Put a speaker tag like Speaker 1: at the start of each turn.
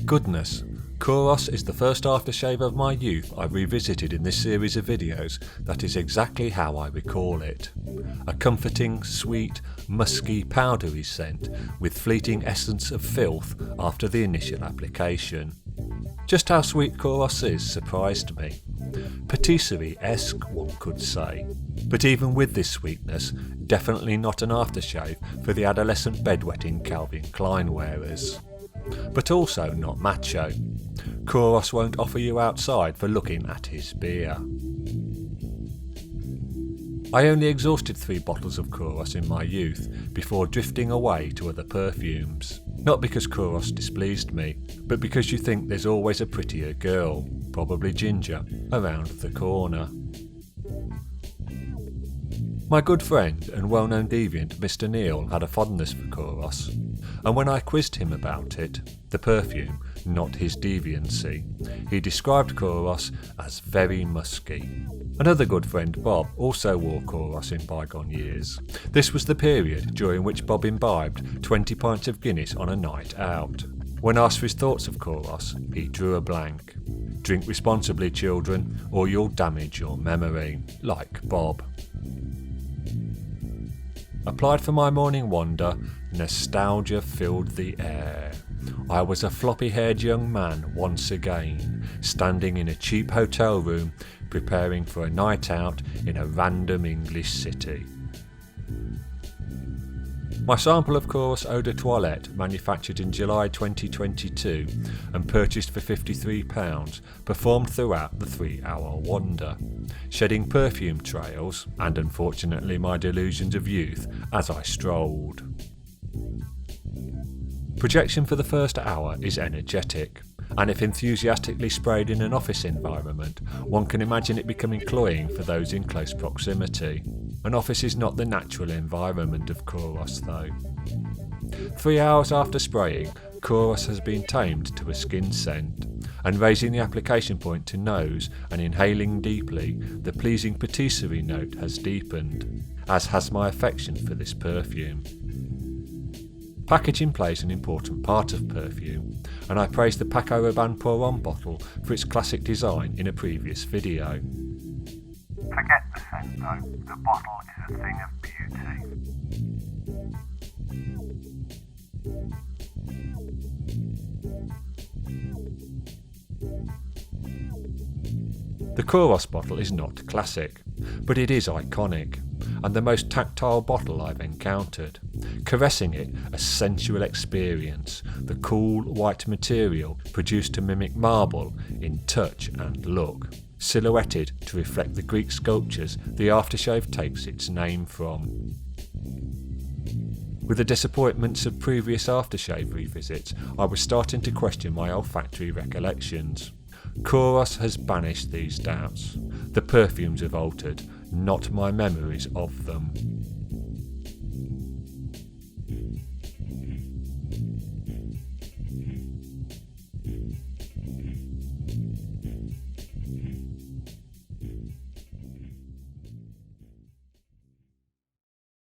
Speaker 1: Goodness, Kouros is the first aftershave of my youth I've revisited in this series of videos that is exactly how I recall it. A comforting, sweet, musky, powdery scent with fleeting essence of filth after the initial application. Just how sweet Kouros is surprised me. Patisserie-esque, one could say. But even with this sweetness, definitely not an aftershave for the adolescent bedwetting Calvin Klein wearers. But also not macho. Kouros won't offer you outside for looking at his beer. I only exhausted 3 bottles of Kouros in my youth before drifting away to other perfumes. Not because Kouros displeased me, but because you think there's always a prettier girl, probably Ginger, around the corner. My good friend and well-known deviant Mr. Neil had a fondness for Kouros, and when I quizzed him about it, the perfume, not his deviancy, he described Kouros as very musky. Another good friend, Bob, also wore Kouros in bygone years. This was the period during which Bob imbibed 20 pints of Guinness on a night out. When asked for his thoughts of Kouros, he drew a blank. Drink responsibly, children, or you'll damage your memory, like Bob. Applied for my morning wander, nostalgia filled the air. I was a floppy-haired young man once again, standing in a cheap hotel room, preparing for a night out in a random English city. My sample of Kouros Eau de Toilette, manufactured in July 2022 and purchased for £53, performed throughout the 3-hour wander, shedding perfume trails and unfortunately my delusions of youth as I strolled. Projection for the first hour is energetic, and if enthusiastically sprayed in an office environment, one can imagine it becoming cloying for those in close proximity. An office is not the natural environment of Kouros though. 3 hours after spraying, Kouros has been tamed to a skin scent, and raising the application point to nose and inhaling deeply, the pleasing patisserie note has deepened, as has my affection for this perfume. Packaging plays an important part of perfume, and I praised the Paco Rabanne Pour Homme bottle for its classic design in a previous video.
Speaker 2: Forget the scent though, the bottle is a thing of beauty.
Speaker 1: The Kouros bottle is not classic, but it is iconic, and the most tactile bottle I've encountered. Caressing it, a sensual experience, the cool white material produced to mimic marble in touch and look, silhouetted to reflect the Greek sculptures the aftershave takes its name from. With the disappointments of previous aftershave revisits, I was starting to question my olfactory recollections. Kouros has banished these doubts. The perfumes have altered, not my memories of them.